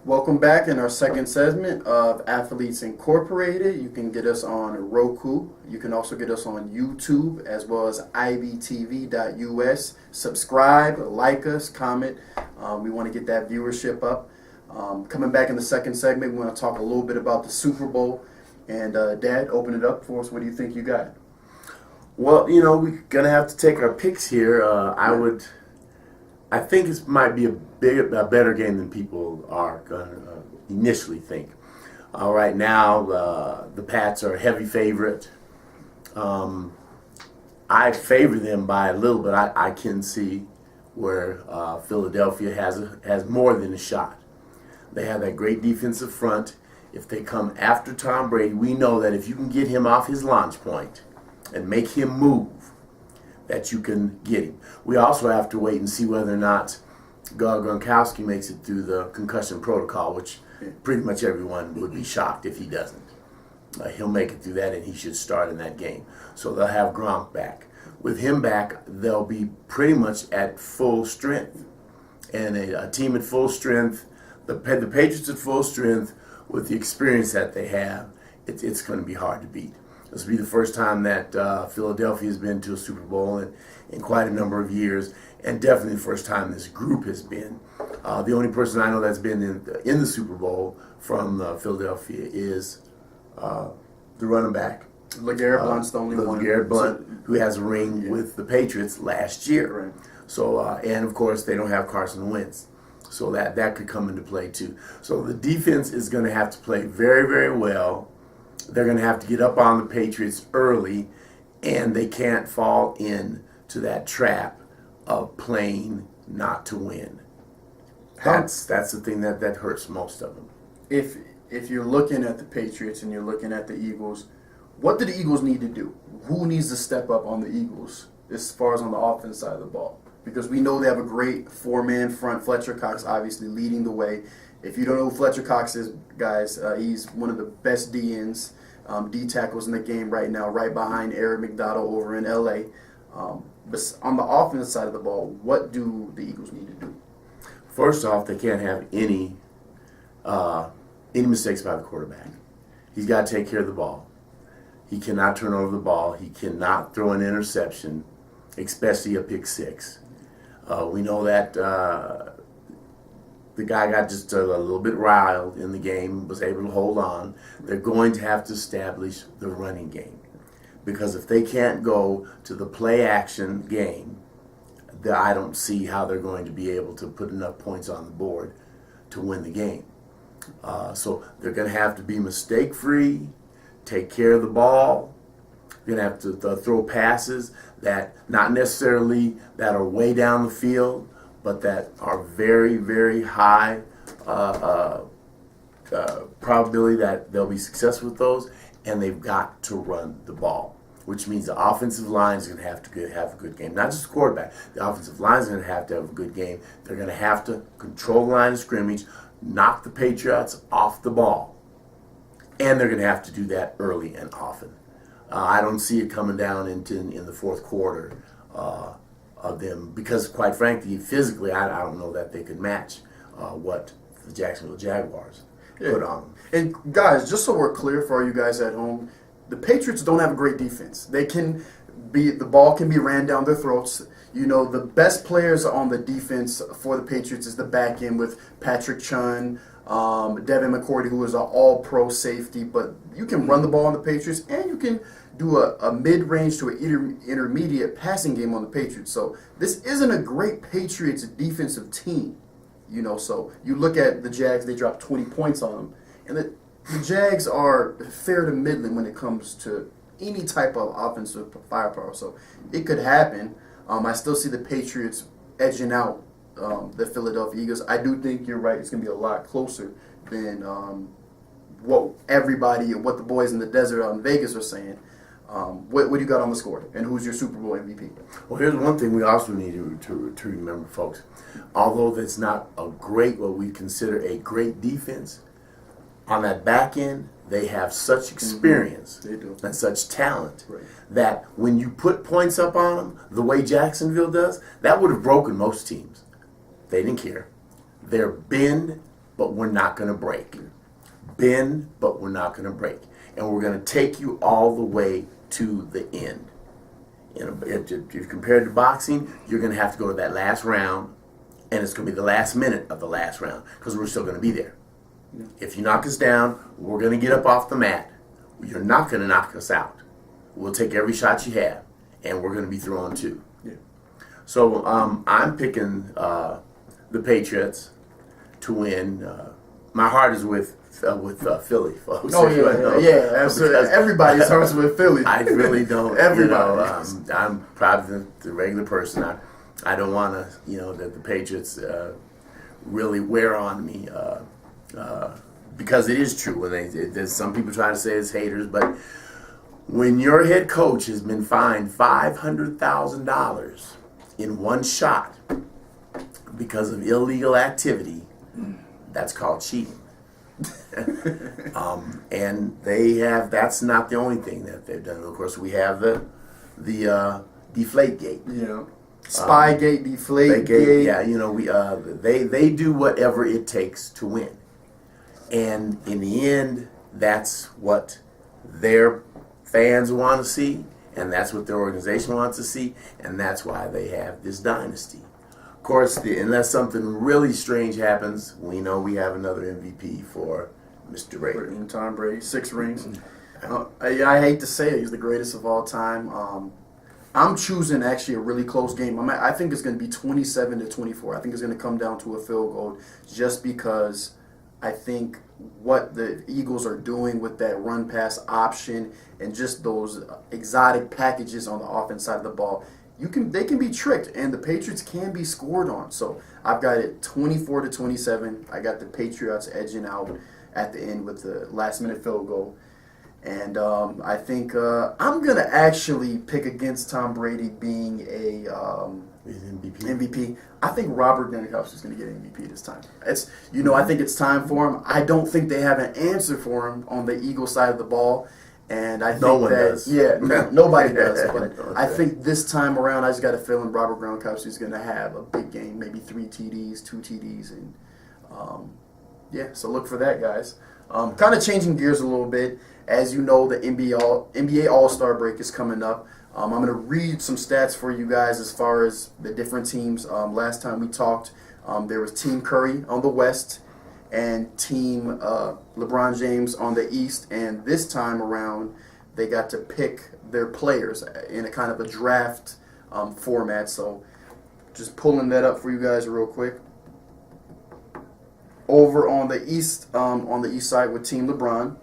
Welcome back in our second segment of Athletes Incorporated. You can get us on Roku. You can also get us on YouTube as well as ibtv.us. Subscribe, like us, comment. We want to get that viewership up. Coming back in the second segment, we want to talk a little bit about the Super Bowl. And Dad, open it up for us. What do you think you got? Well, we're gonna have to take our picks here. I think it might be a better game than people are gonna initially think. Right now, the Pats are a heavy favorite. I favor them by a little, but I can see where Philadelphia has more than a shot. They have that great defensive front. If they come after Tom Brady, we know that if you can get him off his launch point and make him move, that you can get him. We also have to wait and see whether or not Gronkowski makes it through the concussion protocol, which pretty much everyone would be shocked if he doesn't. He'll make it through that, and he should start in that game. So they'll have Gronk back. With him back, they'll be pretty much at full strength. And a team at full strength, the Patriots at full strength, with the experience that they have, it's going to be hard to beat. This will be the first time that Philadelphia has been to a Super Bowl in quite a number of years, and definitely the first time this group has been. The only person I know that's been in the Super Bowl from Philadelphia is the running back. LeGarrette Blount's the only one. LeGarrette Blount, who has a ring with the Patriots last year. Right. So, and of course, they don't have Carson Wentz. So that could come into play too. So the defense is going to have to play very, very well. They're going to have to get up on the Patriots early, and they can't fall into that trap of playing not to win. That's the thing that hurts most of them. If you're looking at the Patriots and you're looking at the Eagles, what do the Eagles need to do? Who needs to step up on the Eagles as far as on the offense side of the ball? Because we know they have a great four-man front. Fletcher Cox obviously leading the way. If you don't know who Fletcher Cox is, guys, he's one of the best D-ends, D tackles in the game right now, right behind Eric McDowell over in L.A. But on the offensive side of the ball, what do the Eagles need to do? First off, they can't have any mistakes by the quarterback. He's got to take care of the ball. He cannot turn over the ball. He cannot throw an interception, especially a pick six. We know that the guy got just a little bit riled in the game, was able to hold on. They're going to have to establish the running game. Because if they can't go to the play-action game, I don't see how they're going to be able to put enough points on the board to win the game. So they're going to have to be mistake-free, take care of the ball. You're going to have to throw passes that not necessarily that are way down the field, but that are very, very high probability that they'll be successful with those, and they've got to run the ball, which means the offensive line is going to have to have a good game. Not just the quarterback. The offensive line is going to have a good game. They're going to have to control the line of scrimmage, knock the Patriots off the ball, and they're going to have to do that early and often. I don't see it coming down in the fourth quarter of them because, quite frankly, physically, I don't know that they could match what the Jacksonville Jaguars put on them. And guys, just so we're clear for all you guys at home, the Patriots don't have a great defense. The ball can be ran down their throats. You know, the best players on the defense for the Patriots is the back end with Patrick Chung, Devin McCourty, who is an all-pro safety. But you can run the ball on the Patriots, and you can do a mid-range to an intermediate passing game on the Patriots. So this isn't a great Patriots defensive team. You know, so you look at the Jags, they dropped 20 points on them. And the Jags are fair to middling when it comes to any type of offensive firepower. So it could happen. I still see the Patriots edging out the Philadelphia Eagles. I do think you're right. It's going to be a lot closer than what the boys in the desert out in Vegas are saying. What do you got on the score? And who's your Super Bowl MVP? Well, here's one thing we also need to remember, folks. Although that's not what we consider a great defense, on that back end, they have such experience and such talent that when you put points up on them, the way Jacksonville does, that would have broken most teams. They didn't care. Their bend but we're not going to break. Bend, but we're not going to break. And we're going to take you all the way to the end. If you're compared to boxing, you're going to have to go to that last round, and it's going to be the last minute of the last round because we're still going to be there. Yeah. If you knock us down, we're going to get up off the mat. You're not going to knock us out. We'll take every shot you have, and we're going to be throwing too. Yeah. So I'm picking the Patriots to win. My heart is with Philly, folks. Oh yeah, absolutely. Everybody's hearts with Philly. I really don't. Everybody. I'm probably the regular person. I don't want to, that the Patriots really wear on me because it is true. There's some people try to say it's haters, but when your head coach has been fined $500,000 in one shot because of illegal activity, that's called cheating. And that's not the only thing that they've done. Of course, we have the Deflategate. Yeah. Spygate, Deflategate. Yeah, they do whatever it takes to win. And in the end, that's what their fans want to see, and that's what their organization wants to see, and that's why they have this dynasty. Of course, unless something really strange happens, we know we have another MVP for Mr. Brady. Tom Brady, 6 rings. I hate to say it, he's the greatest of all time. I'm choosing actually a really close game. I think it's going to be 27-24. I think it's going to come down to a field goal just because I think what the Eagles are doing with that run pass option and just those exotic packages on the offense side of the ball, they can be tricked, and the Patriots can be scored on. So I've got it 24-27. I got the Patriots edging out at the end with the last-minute field goal. And I think I'm going to actually pick against Tom Brady being a MVP. I think Robert Gronkowski is going to get MVP this time. I think it's time for him. I don't think they have an answer for him on the Eagles side of the ball. And I think does. Yeah, nobody does. But I think this time around, I just got a feeling Robert Gronkowski is going to have a big game, maybe 3 TDs, 2 TDs, and so look for that, guys. Kind of changing gears a little bit. As you know, the NBA All-Star break is coming up. I'm going to read some stats for you guys as far as the different teams. Last time we talked, there was Team Curry on the West and Team LeBron James on the East. And this time around, they got to pick their players in a kind of a draft format. So just pulling that up for you guys real quick. Over on the East side with Team LeBron,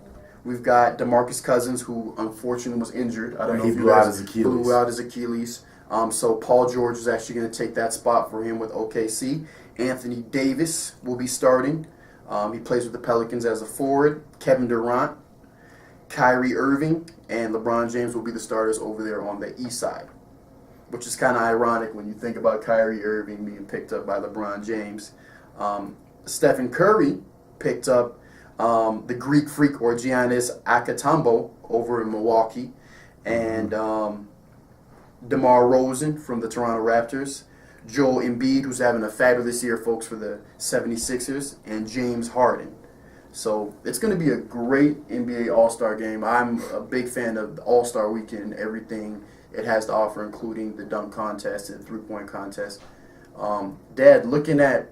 we've got DeMarcus Cousins, who unfortunately was injured. I don't know if blew out his Achilles. Blew out his Achilles. So Paul George is actually going to take that spot for him with OKC. Anthony Davis will be starting. He plays with the Pelicans as a forward. Kevin Durant, Kyrie Irving, and LeBron James will be the starters over there on the East side, which is kind of ironic when you think about Kyrie Irving being picked up by LeBron James. Stephen Curry picked up the Greek Freak, or Giannis Antetokounmpo, over in Milwaukee, and DeMar DeRozan from the Toronto Raptors, Joel Embiid, who's having a fabulous year, folks, for the 76ers, and James Harden. So it's going to be a great NBA All-Star game. I'm a big fan of the All-Star Weekend, everything it has to offer, including the dunk contest and three-point contest. Dad, looking at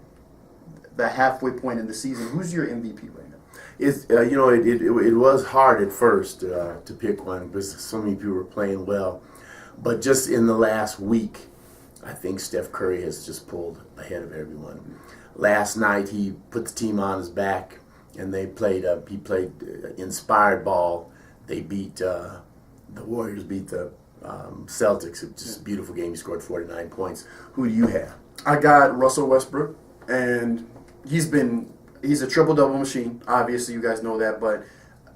the halfway point in the season, who's your MVP right now? It's it was hard at first to pick one because so many people were playing well, but just in the last week, I think Steph Curry has just pulled ahead of everyone. Last night he put the team on his back, and they played. He played inspired ball. They beat the Warriors. Beat the Celtics. It's just a beautiful game. He scored 49 points. Who do you have? I got Russell Westbrook, and he's a triple-double machine. Obviously, you guys know that, but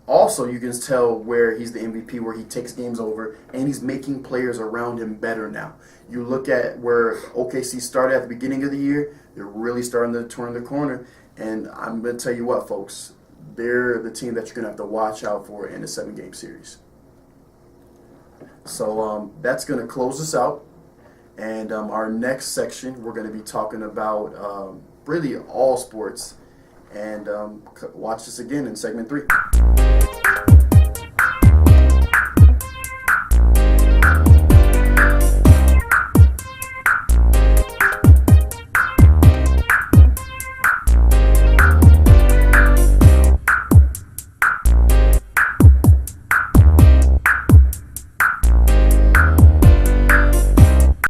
also you can tell where he's the MVP, where he takes games over, and he's making players around him better now. You look at where OKC started at the beginning of the year, they're really starting to turn the corner, and I'm going to tell you what, folks, they're the team that you're going to have to watch out for in a 7-game series. So that's going to close us out, and our next section, we're going to be talking about really all sports. and watch us again in segment 3.